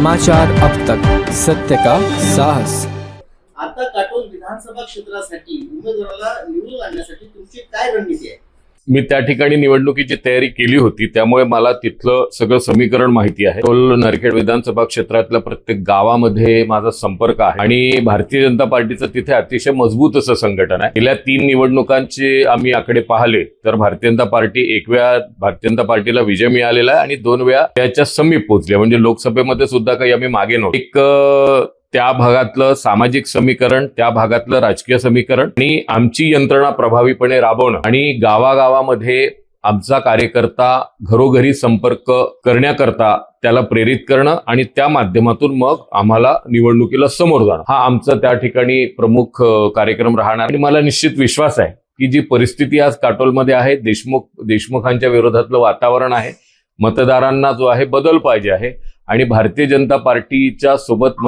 समाचार अब तक, सत्य का साहस। आता काटोल विधानसभा क्षेत्रासाठी उमेदवाराला निवडून आणण्यासाठी तुमची काय रणनीती आहे? मी त्या ठिकाणी निवडणुकीची तयारी केली होती, त्यामुळे मला तिथलं सगळं समीकरण माहिती आहे। काटोल नरखेड विधानसभा क्षेत्रातल्या प्रत्येक गावामध्ये माझा संपर्क आहे आणि भारतीय जनता पार्टीचं तिथे अतिशय मजबूत असं संघटन आहे। गेल्या 3 निवडणुकांचे आम्ही आकडे पाहिले तर भारतीय जनता पार्टी एक वेळा भारतीय जनता पार्टीला विजय मिळालेला आहे आणि 2 वेळा त्याच्या समीप पोहोचले, म्हणजे लोकसभेमध्ये सुद्धा काही आम्ही मागे नव्हतो। एक त्या भागातलं सामाजिक समीकरण, त्या भागातलं राजकीय समीकरण आणि आमची यंत्रणा प्रभावीपणे राबवणं आणि गावागावामध्ये आमचा कार्यकर्ता घरोघरी संपर्क करण्याकरता त्याला प्रेरित करणं आणि त्या माध्यमातून मग आम्हाला निवडणुकीला समोर जाणं, हा आमचा त्या ठिकाणी प्रमुख कार्यक्रम राहणार। आणि मला निश्चित विश्वास आहे की जी परिस्थिती आज काटोलमध्ये आहे, देशमुखांच्या विरोधातलं वातावरण आहे, मतदारांना जो आहे बदल पाहिजे आहे आणि भारतीय जनता पार्टीच्या सोबत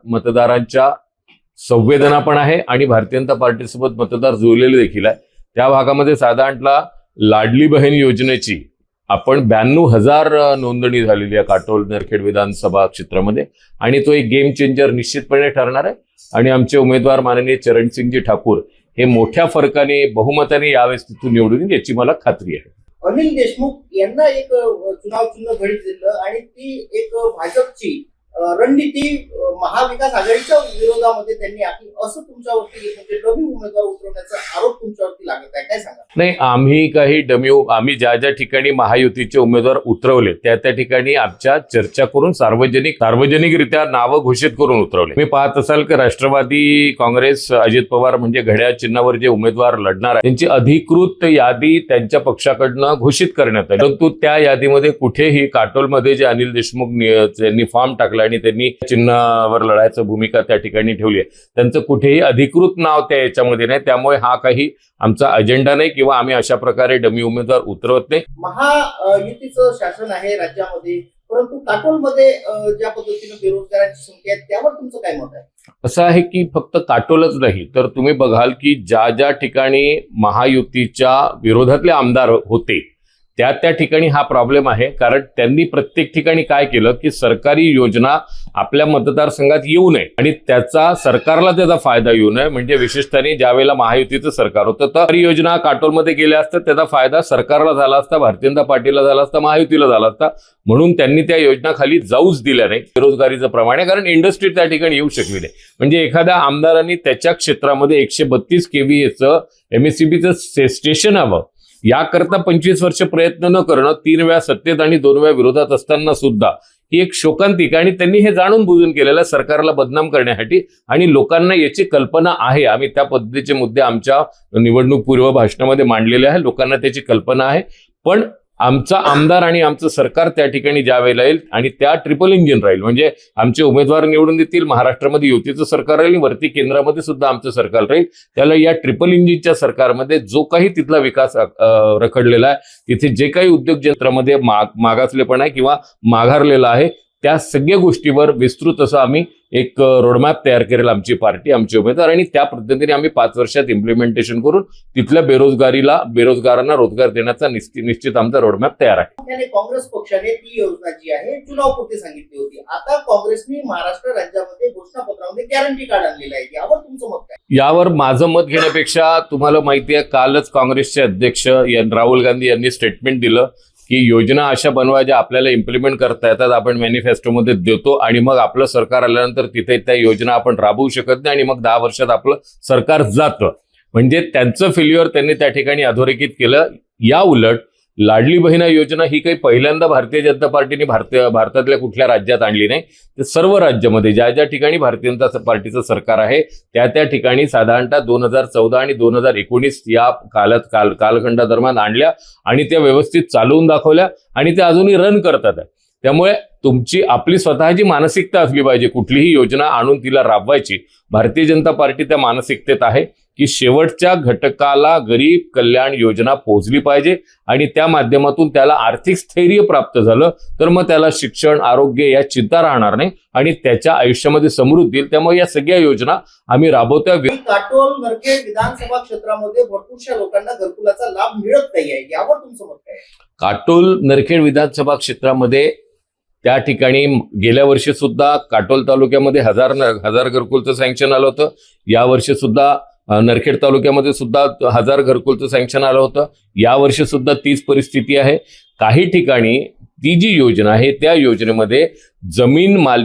मतदारांच्या संवेदना पण आहे आणि भारतीय जनता पार्टीसोबत मतदार जुळलेले देखील आहे। त्या भागामध्ये साधारणतः लाडली बहीण योजनेची आपण 92,000 नोंदणी झालेली आहे काटोल नरखेड विधानसभा क्षेत्रामध्ये आणि तो एक गेम चेंजर निश्चितपणे ठरणार आहे आणि आमचे उमेदवार माननीय चरणसिंगजी ठाकूर हे मोठ्या फरकाने बहुमताने यावेळेस तिथून निवडून येईल याची मला खात्री आहे। अनिल देशमुख यांना एक चुनाव चिन्ह घडीत दिलं आणि ती एक भाजपची रणनीती महाविकास आघाडीच्या विरोधामध्ये त्यांनी आखली असं तुमच्यावरती म्हणजे डमी उमेदवार उतरवण्याचा आरोप तुमच्यावरती लागत आहे, काय सांगा? नाही, आम्ही काही आम्ही ज्या ज्या ठिकाणी महायुतीचे उमेदवार उतरवले त्या ठिकाणी आमच्या चर्चा करून सार्वजनिकरित्या नावं घोषित करून उतरवले। मी पाहत असाल की राष्ट्रवादी काँग्रेस अजित पवार म्हणजे घड्याळ चिन्हावर जे उमेदवार लढणार आहे त्यांची अधिकृत यादी त्यांच्या पक्षाकडनं घोषित करण्यात आली, परंतु त्या यादीमध्ये कुठेही काटोलमध्ये जे अनिल देशमुख यांनी फॉर्म टाकला आणि त्यांनी चिन्हावर लढायचं भूमिका त्या ठिकाणी ठेवली आहे, त्यांचं कुठेही अधिकृत नाव त्या याच्यामध्ये नाही, त्यामुळे हा काही आमचा अजेंडा नाही किंवा आम्ही अशा प्रकारे डमी उमेदवार उतरवत नाही। महायुतीचं शासन आहे राज्यामध्ये, परंतु काटोलमध्ये ज्या पद्धतीने बेरोजगारांची संख्या आहे त्यावर तुमचं काय मत आहे? असं आहे की फक्त काटोलच नाही तर तुम्ही बघाल की ज्या ज्या ठिकाणी महायुतीच्या विरोधातले आमदार होते त्या ठिकाणी हा प्रॉब्लेम आहे, कारण त्यांनी प्रत्येक ठिकाणी काय केलं की सरकारी योजना आपल्या मतदारसंघात येऊ नये आणि सरकारला त्याचा फायदा येऊ नये, म्हणजे विशेषतः ज्यावेळेला महायुतीचं सरकार होतं तर योजना काटोलमध्ये गेल्या असतात त्याचा फायदा सरकारला झाला असता, भारतीय जनता पार्टीला झाला असता, महायुतीला झाला असता, म्हणून त्यांनी त्या योजना खाली जाऊच दिल्या नाही। बेरोजगारीचं प्रमाण आहे कारण इंडस्ट्री त्या ठिकाणी येऊ शकली नाही, म्हणजे एखाद्या आमदारांनी त्याच्या क्षेत्रामध्ये 132 kVA MSCBचं स्टेशन हवं याकरता 25 वर्ष प्रयत्न न करणं, 3 वेळा सत्तेत आणि 2 वेळा विरोधात असताना सुद्धा ही एक शोकांतिका आणि त्यांनी हे जाणून बुजून केलेलं सरकारला बदनाम करण्यासाठी आणि लोकांना याची कल्पना आहे। आम्ही त्या पद्धतीचे मुद्दे आमच्या निवडणूक पूर्व भाषणामध्ये मांडलेले आहे, लोकांना त्याची कल्पना आहे, पण आमचा आमदार आणि आमचं सरकार त्या ठिकाणी ज्या वेळेला येईल आणि त्या ट्रिपल इंजिन राहील, म्हणजे आमचे उमेदवार निवडून देतील, महाराष्ट्रामध्ये युतीचं सरकार राहील, वरती केंद्रामध्ये सुद्धा आमचं सरकार राहील, त्याला या ट्रिपल इंजिनच्या सरकारमध्ये जो काही तिथला विकास रखडलेला आहे, तिथे जे काही उद्योग क्षेत्रामध्ये मागासलेपण आहे किंवा माघारलेला आहे त्या सगळ्या गोष्टीवर विस्तृत असं आम्ही एक रोडमॅप तयार करेल आमची पार्टी, आमचे उमेदवार, आणि त्या पद्धतीने आम्ही 5 वर्षात इम्प्लिमेंटेशन करून तिथल्या बेरोजगारांना रोजगार देण्याचा निश्चित आमचा रोडमॅप तयार आहे। काँग्रेस पक्षाने ती योजना जी आहे चुनावपुरती सांगितली होती, आता काँग्रेसने महाराष्ट्र राज्यामध्ये घोषणापत्रामध्ये गॅरंटी कार्ड आणलेलं आहे, यावर तुमचं मत काय? यावर माझं मत घेण्यापेक्षा तुम्हाला माहिती आहे कालच काँग्रेसचे अध्यक्ष राहुल गांधी यांनी स्टेटमेंट दिलं की योजना अशा बनवा ज्या आपल्याला इम्प्लिमेंट करता येतात, आपण मॅनिफेस्टोमध्ये देतो आणि मग आपलं सरकार आल्यानंतर तिथे त्या योजना आपण राबवू शकत नाही आणि मग 10 वर्षात आपलं सरकार जातं, म्हणजे त्यांचं फेल्युअर त्यांनी त्या ठिकाणी अधोरेखित केलं। या उलट लाडली बहीण योजना ही काही पहिल्यांदा भारतीय जनता पार्टीने भारतातल्या कुठल्या राज्यात आणली नाही, तर सर्व राज्यामध्ये ज्या ज्या ठिकाणी भारतीय जनता पार्टीचं सरकार आहे त्या ठिकाणी साधारणतः 2014 आणि 2019 या कालखंडादरम्यान आणल्या आणि त्या व्यवस्थित चालवून दाखवल्या आणि त्या अजूनही रन करतात आहे। त्यामुळे आपली स्वतःची मानसिकता असली पाहिजे कुठलीही योजना आणून तिला राबवायची। भारतीय जनता पार्टी त्या मानसिकतेत आहे की शेवटच्या घटकाला गरीब कल्याण योजना पोहोचली पाहिजे आणि त्या माध्यमातून त्याला आर्थिक स्थैर्य प्राप्त झालं तर मग त्याला शिक्षण, आरोग्य या चिंता राहणार नाही आणि त्याच्या आयुष्यामध्ये समृद्धी येईल। त्यामुळे या सगळ्या योजना आम्ही राबवतोय। काटोल नरखेड विधानसभा क्षेत्रामध्ये भरपूरशा लोकांना घरकुलाचा लाभ मिळत नाही आहे, यावर तुमचं मत काय? काटोल नरखेड विधानसभा क्षेत्रामध्ये त्या ठिकाणी गेल्या वर्षी सुद्धा काटोल तालुक्यामध्ये हजार घरकुलचं सँक्शन आलं होतं. या वर्षी सुद्धा नरखेड तालुक्यामध्ये सुद्धा 1000 घरकुलचं सँक्शन आलं होतं. या वर्षी सुद्धा तीच परिस्थिती आहे. काही ठिकाणी ती जी योजना आहे त्या योजनेमध्ये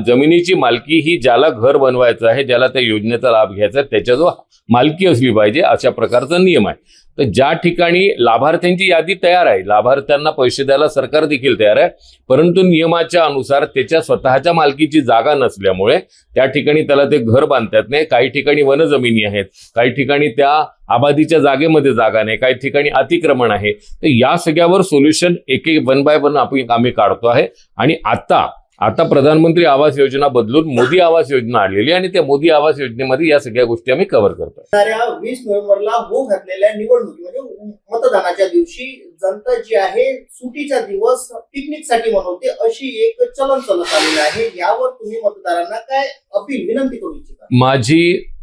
जमिनीची मालकी ही ज्याला घर बनवायचं आहे, ज्याला त्या योजनेचा लाभ घ्यायचा आहे, त्याच्याजवळ मालकी असली पाहिजे, अशा प्रकारचा नियम आहे. तर ज्या ठिकाणी लाभार्थ्यांची यादी तयार आहे, लाभार्थ्यांना पैसे द्यायला सरकार देखील तयार आहे, परंतु नियमाच्या अनुसार त्याच्या स्वतःच्या मालकीची जागा नसल्यामुळे त्या ठिकाणी त्याला ते घर बांधता येत नाही. काही ठिकाणी वनजमिनी आहेत, काही ठिकाणी त्या आबादीच्या जागेमध्ये जागा नाही, काही ठिकाणी अतिक्रमण आहे. तर या सगळ्यावर सोल्युशन एक वन बाय वन आम्ही काढतो आहे. आणि आता प्रधानमंत्री आवास योजना बदलून मोदी आवास योजना आलेली, आणि त्या मोदी आवास योजनेमध्ये या सगळ्या गोष्टी आम्ही कव्हर करतो. येणाऱ्या 20 नोव्हेंबरला होऊ घातलेल्या निवडणुकी म्हणजे मतदानाच्या दिवशी जनता जी आहे सुटीचा दिवस पिकनिकसाठी मनवते, अशी एक चलन चालत आलेलं आहे. यावर तुम्ही मतदारांना काय विनंती करू इच्छिता? माझी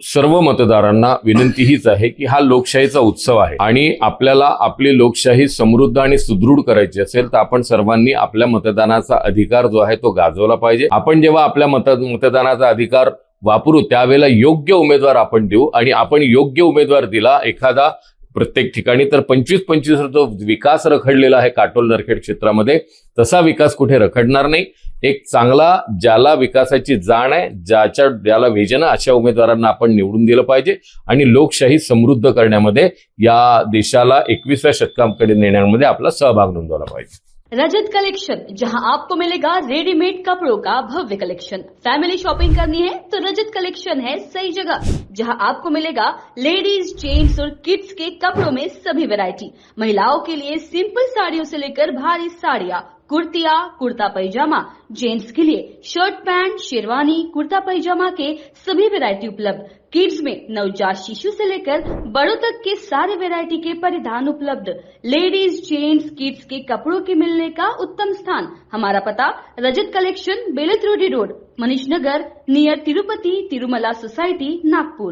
सर्व मतदारांना विनंती हीच आहे की हा लोकशाहीचा उत्सव आहे, आणि आपल्याला आपली लोकशाही समृद्ध आणि सुदृढ करायची असेल तर आपण सर्वांनी आपल्या मतदानाचा अधिकार जो आहे तो गाजवला पाहिजे. आपण जेव्हा आपल्या मतदानाचा अधिकार वापरू त्यावेळेला योग्य उमेदवार आपण देऊ, आणि आपण योग्य उमेदवार दिला एखादा प्रत्येक ठिकाणी तर 25-25 जो विकास रखडलेला आहे काटोल नरखेड क्षेत्रामध्ये, तसा विकास कुठे रखडणार नाही. एक चांगला ज्याला विकासाची जाण आहे, ज्याला व्हिजन आहे, अशा उमेदवारांना आपण निवडून दिलं पाहिजे, आणि लोकशाही समृद्ध करण्यामध्ये या देशाला 21व्या शतकाकडे नेण्यामध्ये आपला सहभाग नोंदवला पाहिजे. रजत कलेक्शन, जहां आपको मिलेगा रेडीमेड कपड़ों का भव्य कलेक्शन। फैमिली शॉपिंग करनी है तो रजत कलेक्शन है सही जगह, जहां आपको मिलेगा लेडीज, जेंट्स और किड्स के कपड़ों में सभी वैरायटी। महिलाओं के लिए सिंपल साड़ियों से लेकर भारी साड़ियां, कुर्तिया, कुर्ता पैजामा, जेंट्स के लिए शर्ट पैंट, शेरवानी, कुर्ता पैजामा के सभी वैरायटी उपलब्ध। किड्स में नवजात शिशु से लेकर बड़ों तक के सारे वैरायटी के परिधान उपलब्ध। लेडीज, जेंट्स, किड्स के कपड़ों के मिलने का उत्तम स्थान। हमारा पता रजत collection, बेलत रोडी road, Manish Nagar, near Tirupati Tirumala society, Nagpur.